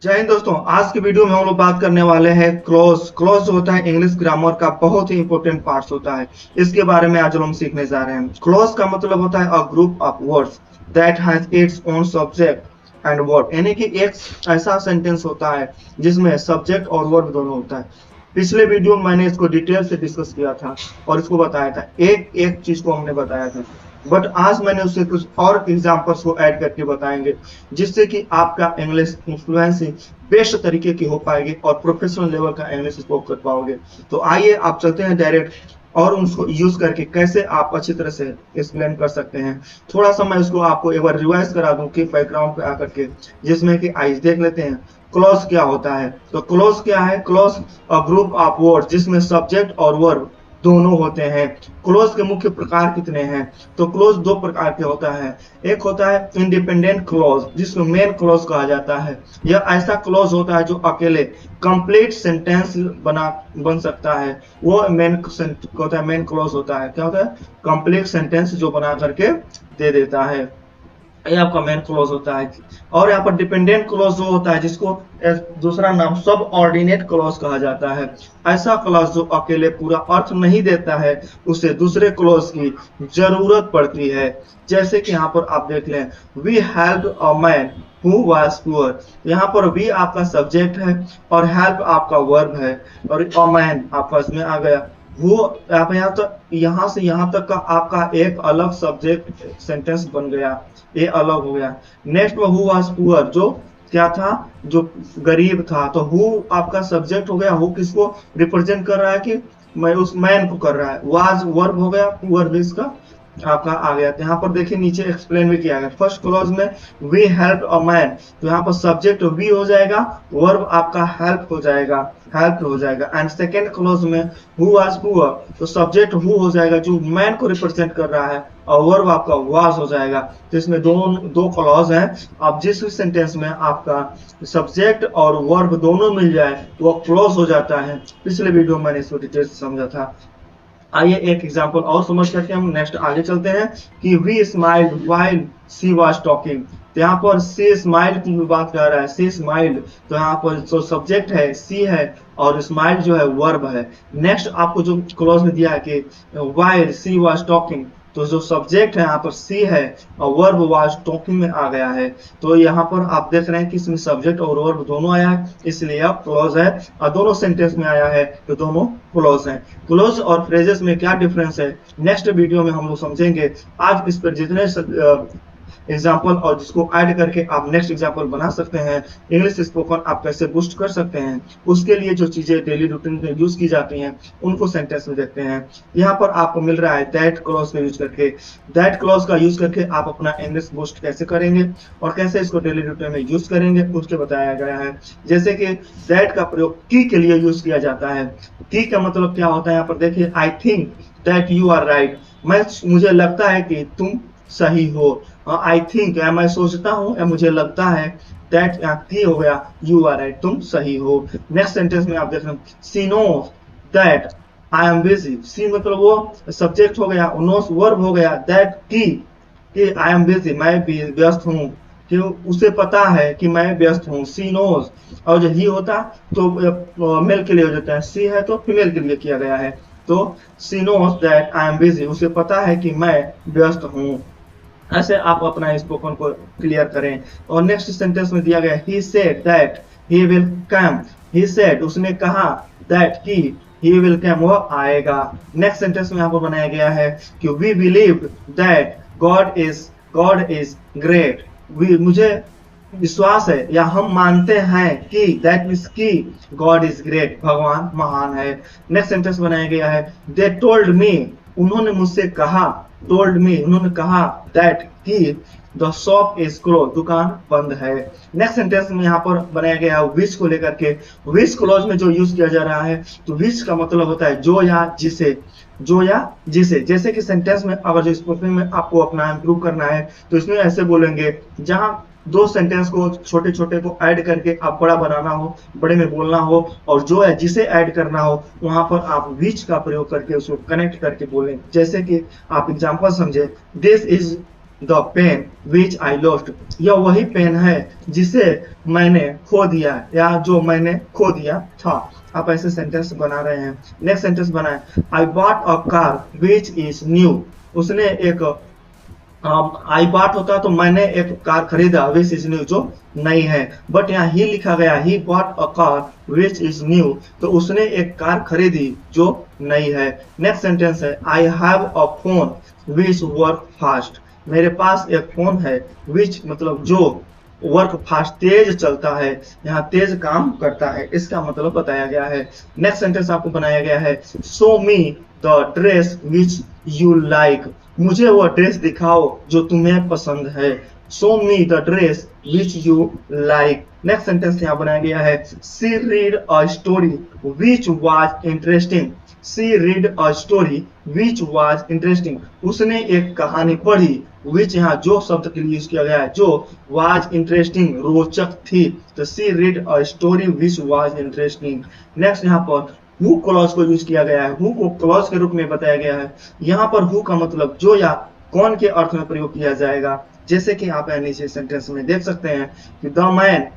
जय हिंद दोस्तों। आज की वीडियो में हम लोग बात करने वाले हैं क्लॉज। क्लॉज जो होता है इंग्लिश ग्रामर का बहुत ही इंपॉर्टेंट पार्ट होता है। इसके बारे में आज हम सीखने जा रहे हैं। क्लॉज का मतलब होता है a group of words that has its own subject and verb, यानी कि एक ऐसा सेंटेंस होता है जिसमें सब्जेक्ट और वर्ब दोनों होता है। पिछले वीडियो में मैंने इसको डिटेल से डिस्कस किया था और इसको बताया था, एक एक चीज को हमने बताया था। बट आज मैंने उससे कुछ और एग्जांपल्स को ऐड करके बताएंगे, जिससे कि आपका इंग्लिश इन्फ्लुएंसी बेस्ट तरीके की हो पाएगी और प्रोफेशनल लेवल का इंग्लिश स्पोक कर पाओगे। तो आइए आप चलते हैं डायरेक्ट और उनको यूज करके कैसे आप अच्छी तरह से एक्सप्लेन कर सकते हैं। थोड़ा सा मैं इसको आपको एक बार रिवाइज करा दूं कि बैकग्राउंड पे आकर के, जिसमें कि आइए देख लेते हैं क्लॉज क्या होता है। तो क्लॉज क्या है? Clause a group of word जिसमें सब्जेक्ट और वर्ब दोनों होते हैं। क्लोज के मुख्य प्रकार कितने हैं? तो क्लोज दो प्रकार के होता है। एक होता है इंडिपेंडेंट क्लोज जिसको मेन क्लोज कहा जाता है। यह ऐसा क्लोज होता है जो अकेले कंप्लीट सेंटेंस बन सकता है। वो मेन होता है, मेन क्लोज होता है। क्या होता है? कंप्लीट सेंटेंस जो बना करके दे देता है, ये आपका मेन क्लॉज होता है। और यहाँ पर डिपेंडेंट क्लॉज जो होता है, जिसको दूसरा नाम सब ऑर्डिनेट क्लॉज कहा जाता है। ऐसा क्लॉज जो अकेले पूरा अर्थ नहीं देता है, उसे दूसरे क्लॉज की जरूरत पड़ती है। जैसे कि यहाँ पर आप देख लें, we help a man who was poor. यहाँ पर वी आपका सब्जेक्ट है और हेल्प आपका वर्ब है और अ मैन आपका इसमें आ गया। वो आप यहाँ से यहाँ तक का आपका एक अलग सब्जेक्ट सेंटेंस बन गया, ये अलग हो गया। नेक्स्ट में हु वाज पुअर, जो क्या था? जो गरीब था। तो हु आपका सब्जेक्ट हो गया। हु किसको रिप्रेजेंट कर रहा है? कि मैं उस मैन को कर रहा है। वाज वर्ब हो गया, पुअर भी इसका आपका आ गया। तो यहाँ पर देखिए नीचे एक्सप्लेन भी किया गया। फर्स्ट क्लॉज में वी हेल्प अ मैन, तो यहाँ पर सब्जेक्ट वी हो जाएगा, वर्ब आपका हेल्प हो जाएगा, हेल्प हो जाएगा। एंड सेकेंड क्लॉज में हु वाज पुअर, तो सब्जेक्ट हु हो जाएगा जो मैन को रिप्रेजेंट कर रहा है और वर्ब आपका वाज हो जाएगा। तो इसमें दो क्लॉज हैं। अब जिस भी सेंटेंस में आपका सब्जेक्ट और वर्ब दोनों मिल जाए वो क्लॉज हो जाता है। पिछले वीडियो में मैंने इसको डिटेल से समझा था। आइए एक एग्जांपल और समझ करके हम नेक्स्ट आगे चलते हैं कि we smiled while she was talking. तो यहाँ पर सी स्माइल की बात कर रहा है, सी स्माइल्ड। तो यहाँ पर जो सब्जेक्ट है सी है और स्माइल जो है वर्ब है। नेक्स्ट आपको जो क्लॉज में दिया है कि व्हाइल शी वाज टॉकिंग, तो जो सब्जेक्ट है यहाँ पर सी है और वर्ब वाज टॉकिंग में आ गया है। तो यहाँ पर आप देख रहे हैं कि इसमें सब्जेक्ट और वर्ब दोनों आया है, इसलिए अब क्लॉज है। और दोनों सेंटेंस में आया है तो दोनों क्लॉज हैं। क्लॉज और फ्रेजेस में क्या डिफरेंस है नेक्स्ट वीडियो में हम लोग समझेंगे। आज इस पर जितने एग्जाम्पल और जिसको ऐड करके आप नेक्स्ट एग्जाम्पल बना सकते हैं, इंग्लिश स्पोकन आप कैसे बूस्ट कर सकते हैं, उसके लिए जो चीजें डेली रूटीन में यूज की जाती हैं उनको सेंटेंस में देखते हैं। यहाँ पर आपको मिल रहा है दैट क्लॉज का यूज करके। दैट क्लॉज का यूज करके आप अपना इंग्लिश बूस्ट कैसे करेंगे और कैसे इसको डेली रूटीन में यूज करेंगे उसके बताया गया है। जैसे कि दैट का प्रयोग की के लिए यूज किया जाता है। की का मतलब क्या होता है? यहाँ पर देखिए, I think that you are right. मुझे लगता है कि तुम सही हो। आई थिंक या मैं सोचता हूँ या मुझे लगता है। दैट की हो गया, यू आर राइट, तुम सही हो। नेक्स्ट सेंटेंस में आप देख रहे हैं, she knows that I am busy. She मतलब वो सब्जेक्ट हो गया, नोस वर्ब हो गया, दैट की आई एम बिजी, मैं व्यस्त हूँ। कि उसे पता है कि मैं व्यस्त हूँ। सी नोज, और जो ही होता तो मेल के लिए हो जाता है, सी है तो फीमेल के लिए किया गया है। तो she knows that I am busy, उसे पता है कि मैं व्यस्त हूँ। ऐसे आप अपना स्पोकन को क्लियर करें। और नेक्स्ट सेंटेंस में दिया गया, he said that he will come. He said उसने कहा, दैट की ही विल कम वो आएगा। नेक्स्ट सेंटेंस में यहाँ पर बनाया गया है कि we believe that God is great. मुझे विश्वास है या हम मानते हैं कि दैट मीन्स की गॉड इज ग्रेट, भगवान महान है। नेक्स्ट सेंटेंस बनाया गया है, दे टोल्ड मी, उन्होंने मुझसे कहा, टोल्ड मी उन्होंने कहा, दैट की द शॉप इज क्लोज, दुकान बंद है। नेक्स्ट सेंटेंस में यहाँ पर बनाया गया है विच को लेकर के। विच क्लॉज में जो यूज किया जा रहा है, तो विच का मतलब होता है जो या जिसे, जो या जिसे। जैसे कि सेंटेंस में अगर जो स्पोकन में आपको अपना इंप्रूव करना है तो इसमें ऐसे बोलेंगे, जहां दो सेंटेंस को छोटे छोटे को ऐड करके आप बड़ा बनाना हो, बड़े में बोलना हो, और जो है जिसे ऐड करना हो वहां पर आप विच का प्रयोग करके उसको कनेक्ट करके बोलें। जैसे कि आप एग्जांपल समझे, this is the pen which I lost, यह वही पेन है जिसे मैंने खो दिया या जो मैंने खो दिया था। आप ऐसे सेंटेंस बना रहे हैं। नेक्स्ट सेंटेंस बनाए, I bought a car which is new, उसने एक आई बॉट होता तो मैंने एक कार खरीदा विच इज न्यू जो नई है, बट यहाँ ही लिखा गया he bought a car which is new, तो उसने एक कार खरीदी जो नई है। नेक्स्ट सेंटेंस है, I have a phone which work fast, मेरे पास एक फोन है विच मतलब जो वर्क फास्ट तेज चलता है, यहाँ तेज काम करता है, इसका मतलब बताया गया है। नेक्स्ट सेंटेंस आपको बनाया गया है, show me the dress which you like, मुझे वो ड्रेस दिखाओ जो तुम्हें पसंद है। Show me the dress which you like. Next sentence यहाँ बनाया गया है, she read a story which was interesting, she read a story which was interesting, उसने एक कहानी पढ़ी, विच यहाँ जो शब्द के लिए यूज किया गया है, जो वाज इंटरेस्टिंग रोचक थी, तो she read a story which was interesting. Next यहाँ पर हु क्लॉज को यूज किया गया है, हु को क्लॉज के रूप में बताया गया है। यहाँ पर हु का मतलब जो या कौन के अर्थ में प्रयोग किया जाएगा, जैसे कि आप नीचे सेंटेंस में देख सकते हैं कि the man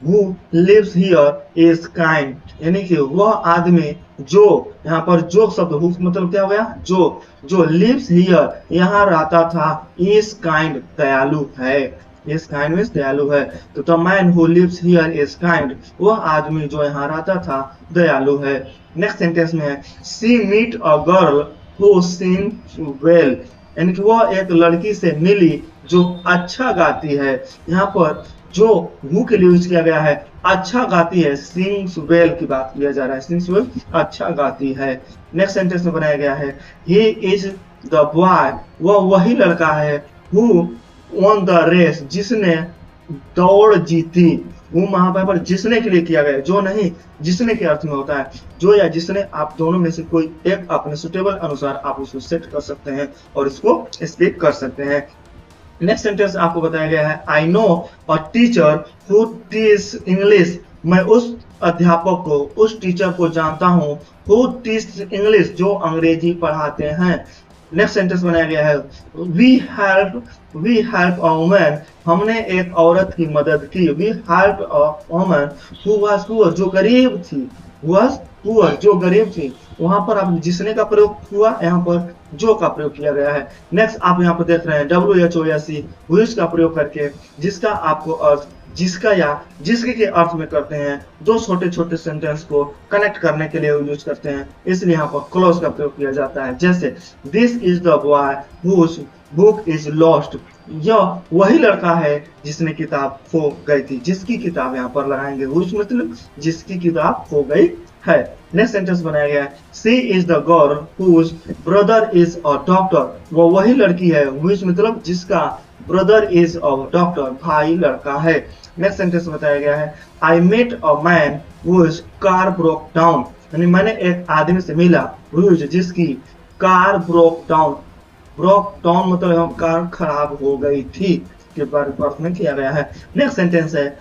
who lives here is kind, यानी कि वह आदमी जो, यहाँ पर जो शब्द हु मतलब क्या हो गया, जो लिव्स हियर यहाँ रहता था, इज काइंड दयालु है, इज काइंड मीन्स दयालु है। तो the man who lives here is kind, वह आदमी जो यहाँ रहता था दयालु है। नेक्स्ट सेंटेंस में है, she meet a girl who sings well, यानी कि वह एक लड़की से मिली जो अच्छा गाती है। यहाँ पर जो हु के लिए यूज किया गया है, अच्छा गाती है, सिंग्स वेल की बात किया जा रहा है, सिंग्स वेल अच्छा गाती है। नेक्स्ट सेंटेंस में बनाया गया है, ही इज द बॉय, वह वही लड़का है, हु ऑन द रेस, जिसने दौड़ जीती। वो वहां पर जिसने के लिए किया गया, जो नहीं, जिसने के अर्थ में होता है, जो या जिसने, आप दोनों में से कोई एक अपने सुटेबल अनुसार आप उसको सेट कर सकते हैं और इसको स्पीक कर सकते हैं। नेक्स्ट सेंटेंस आपको बताया गया है, I know a teacher who teach English, मैं उस अध्यापक को, उस टीचर को जानता हूँ, हु टीच इंग्लिश, जो अंग्रेजी पढ़ाते हैं। नेक्स्ट सेंटेंस बनाया गया है, वी हेल्प अ वुमन, हमने एक औरत की मदद की, we help a woman who was poor, जो गरीब थी, वाज पुअर, जो गरीब थी। वहां पर आप जिसने का प्रयोग हुआ, यहाँ पर जो का प्रयोग किया गया है। नेक्स्ट आप यहाँ पर देख रहे हैं WHOSE व्हिच का प्रयोग करके, जिसका आपको अर्थ जिसका या जिसके के अर्थ में करते हैं, दो छोटे छोटे सेंटेंस को कनेक्ट करने के लिए यूज करते हैं, इसलिए यहाँ पर क्लोज का प्रयोग किया जाता है। जैसे this is the boy whose book is lost, यह वही लड़का है जिसने किताब खो गई थी, जिसकी किताब यहाँ पर लगाएंगे, व्हिच मतलब जिसकी किताब खो गई है। नेक्स्ट सेंटेंस बनाया गया है, she is the girl whose brother is a doctor, वो वही लड़की है, व्हिच मतलब जिसका ब्रदर इज अ डॉक्टर, भाई लड़का है। नेक्स्ट सेंटेंस बताया गया है, I met a man whose car broke down, यानी मैंने एक आदमी से मिला, हुज जिसकी कार ब्रोक डाउन मतलब कार खराब हो गई थी के बारे में किया गया है। नेक्स्ट सेंटेंस है,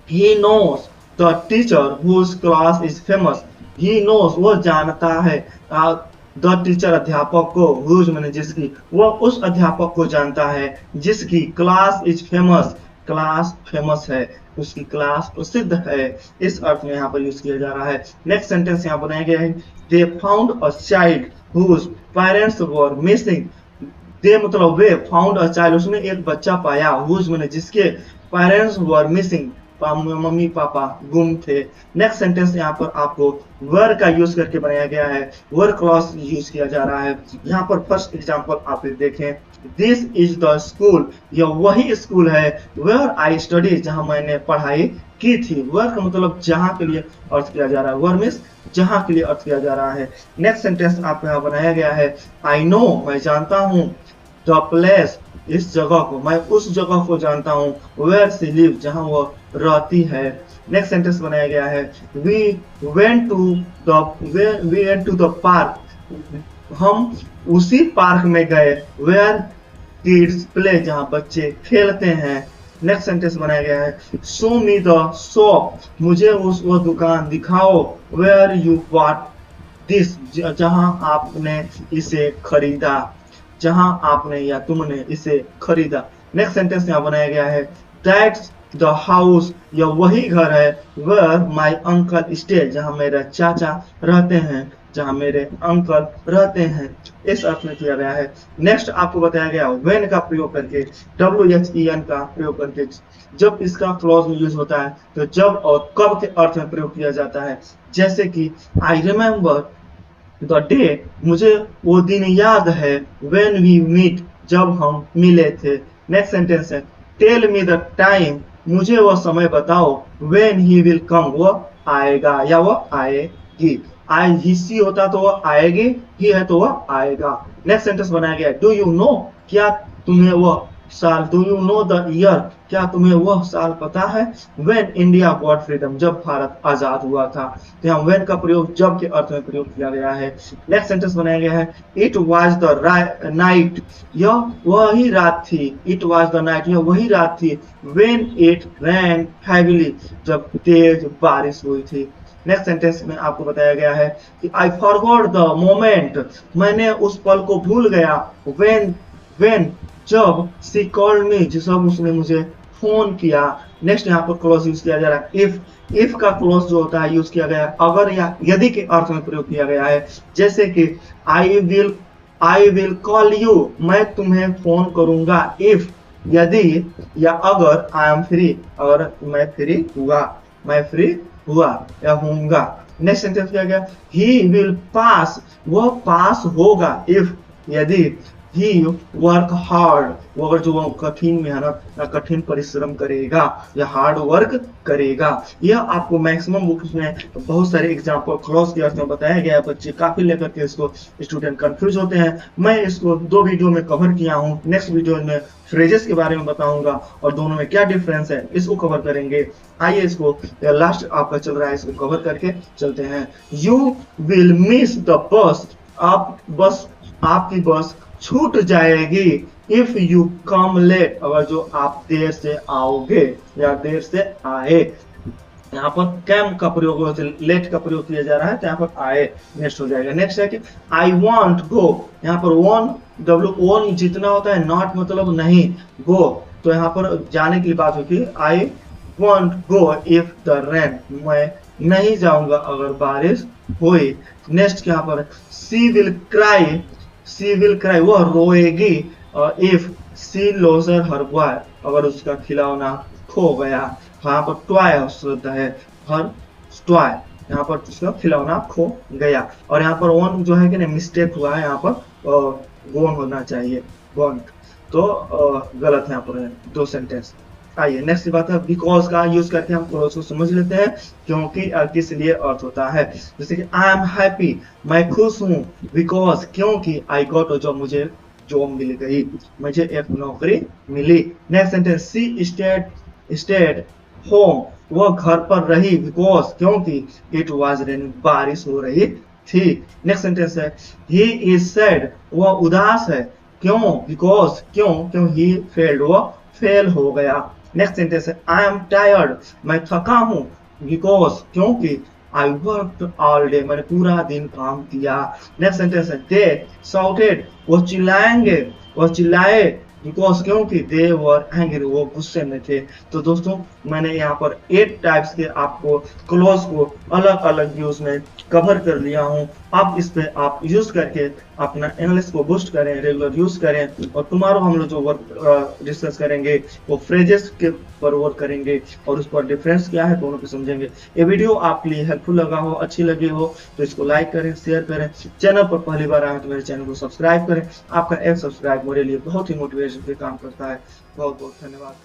he knows the teacher whose class is famous, he knows वो जानता है, द टीचर अध्यापक को, whose मैंने जिसकी, वो उस अध्यापक को जानता है जिसकी class is famous, class famous है, उसकी क्लास प्रसिद्ध है, इस अर्थ में यहाँ पर यूज किया जा रहा है। नेक्स्ट सेंटेंस यहाँ बनाया गया है, they found a child whose parents were missing, they मतलब वे found a child, उसने एक बच्चा पाया, whose मैंने जिसके parents were missing, mummy papa गुम थे। नेक्स्ट सेंटेंस यहाँ पर आपको वर का यूज करके बनाया गया है, वर क्लॉज यूज किया जा रहा है। यहाँ पर फर्स्ट एग्जांपल आप देखें, दिस इज द स्कूल, यह वही स्कूल है, वेयर आई स्टडी, जहां मैंने पढ़ाई की थी। वर का मतलब जहां के लिए अर्थ किया जा रहा है, वर मीन्स जहां के लिए अर्थ किया जा रहा है। नेक्स्ट सेंटेंस आपको यहाँ बनाया गया है, आई नो मैं जानता हूँ, द प्लेस इस जगह को, मैं उस जगह को जानता हूँ, वेयर शी लिव जहां वो रहती है। नेक्स्ट सेंटेंस बनाया गया है, we went to the park, हम उसी पार्क में गए, वेयर किड्स प्ले जहां बच्चे खेलते हैं। नेक्स्ट सेंटेंस बनाया गया है, शो मी द शॉप, मुझे वो दुकान दिखाओ, वेयर यू बॉट दिस जहां आपने इसे खरीदा। जहां आपने या तुमने इसे खरीदा। नेक्स्ट सेंटेंस यहाँ बनाया गया है दैट्स द हाउस, यह वही घर है वेयर माई अंकल स्टे, जहां मेरे चाचा रहते हैं, जहां मेरे अंकल रहते हैं, इस अर्थ में किया गया है। नेक्स्ट आपको बताया गया व्हेन का प्रयोग करके, WHEN का प्रयोग करके। जब इसका क्लॉज में यूज होता है तो जब और कब के अर्थ में प्रयोग किया जाता है। जैसे कि आई रिमेम्बर द डे, मुझे वो दिन याद है, व्हेन वी मीट, जब हम मिले थे। नेक्स्ट सेंटेंस है टेल मी द टाइम, मुझे वह समय बताओ, व्हेन ही विल कम, वह आएगा या वह आएगी। आई ही सी होता तो वह आएगी, ही है तो वह आएगा। नेक्स्ट सेंटेंस बनाया गया डू यू नो, क्या तुम्हें वह साल, do you know the year, क्या तुम्हें वह साल पता है, व्हेन इंडिया गॉट फ्रीडम, जब भारत आजाद हुआ था। तो यहाँ व्हेन का प्रयोग जब के अर्थ में प्रयोग किया गया है। नेक्स्ट सेंटेंस बनाया गया है इट वाज द नाइट, यह वही रात थी, इट वाज द नाइट, यह वही रात थी, व्हेन इट रैन हैवीली, जब तेज बारिश हुई थी। नेक्स्ट सेंटेंस में आपको बताया गया है कि आई फॉरगॉट द मोमेंट, मैंने उस पल को भूल गया, व्हेन जब सी कॉल्ड मी, जब उसने मुझे फोन किया। नेक्स्ट यहाँ पर क्लॉज यूज किया जा रहा है इफ का क्लॉज जो होता है यूज किया गया है अगर या यदि के अर्थ में प्रयोग किया गया है। जैसे कि आई विल कॉल यू, मैं तुम्हें फोन करूंगा, इफ यदि या अगर आई एम फ्री, अगर मैं फ्री हुआ या होऊंगा। नेक्स्ट सेंटेंस क्या गया ही विल पास, वह पास होगा, इफ यदि ही वर्क हार्ड, वो अगर जो कठिन मेहनत या कठिन परिश्रम करेगा या हार्ड वर्क करेगा। यह आपको मैक्सिमम बुक्स में बहुत सारे एग्जाम्पल क्लॉज के अर्थ में बताया गया है। बच्चे काफी लेकर के इसको स्टूडेंट कंफ्यूज होते हैं। मैं इसको 2 वीडियो में कवर किया हूँ। नेक्स्ट वीडियो में फ्रेजेस के बारे में बताऊंगा और दोनों में क्या डिफरेंस है इसको कवर करेंगे। आइए इसको लास्ट आपका चल रहा है, इसको कवर करके चलते हैं। You will miss the bus, आपकी बस छूट जाएगी, इफ यू कम लेट, अगर जो आप देर से आओगे या देर से आए। यहाँ पर कैम का प्रयोग, लेट का प्रयोग किया जा रहा है तो यहाँ पर आए नेक्स्ट हो जाएगा। नेक्स्ट है कि आई वॉन्ट गो, यहाँ पर वन जितना होता है, नॉट मतलब नहीं, गो तो यहाँ पर जाने की बात होगी। I want go if the rain, मैं नहीं जाऊंगा अगर बारिश हुई। नेक्स्ट यहाँ पर सी विल क्राई, वह रोएगी, if she loses her boy, अगर उसका खिलौना खो गया। यहाँ पर टॉय शब्द है, हर टॉय, यहाँ पर उसका खिलौना खो गया। और यहाँ पर वन जो है कि नहीं मिस्टेक हुआ है, यहाँ पर गोन होना चाहिए, गोन, तो गलत है यहाँ पर 2 सेंटेंस। आइए नेक्स्ट बात है बिकॉज का यूज करके हम क्लॉज को समझ लेते हैं, क्योंकि किस लिए अर्थ होता है। जैसे कि आई एम हैप्पी, मैं खुश हूँ, बिकॉज क्योंकि आई गॉट अ जॉब, मुझे जॉब मिल गई, मुझे एक नौकरी मिली। नेक्स्ट सेंटेंस सी स्टेड होम, वह घर पर रही, बिकॉज क्योंकि इट वाज रेनिंग, बारिश हो रही थी। नेक्स्ट सेंटेंस है ही इज सैड, वह उदास है, क्यों, बिकॉज क्यों ही फेल्ड, वह फेल हो गया। नेक्स्ट सेंटेंस है आई एम टायर्ड, मैं थका हूं, बिकॉज क्योंकि आई वर्कड ऑल डे, मैंने पूरा दिन काम किया। नेक्स्ट सेंटेंस है दे शाउटेड, वो चिल्लाए, बिकॉज क्योंकि दे वर एंग्री, वो गुस्से में थे। तो दोस्तों मैंने यहाँ पर 8 टाइप्स के आपको क्लॉज को अलग अलग यूज में कवर कर लिया हूँ। अब इस पे आप यूज करके अपना इंग्लिश को बूस्ट करें, रेगुलर यूज करें। और टुमारो हम लोग जो वर्क डिस्कस करेंगे वो फ्रेजेस के पर वर्क करेंगे और उस पर डिफरेंस क्या है दोनों को समझेंगे। ये वीडियो आपके लिए हेल्पफुल लगा हो, अच्छी लगी हो तो इसको लाइक करें, शेयर करें। चैनल पर पहली बार आए तो मेरे चैनल को सब्सक्राइब करें। आपका एक सब्सक्राइब मेरे लिए बहुत ही मोटिवेशन पे काम करता है। बहुत बहुत धन्यवाद।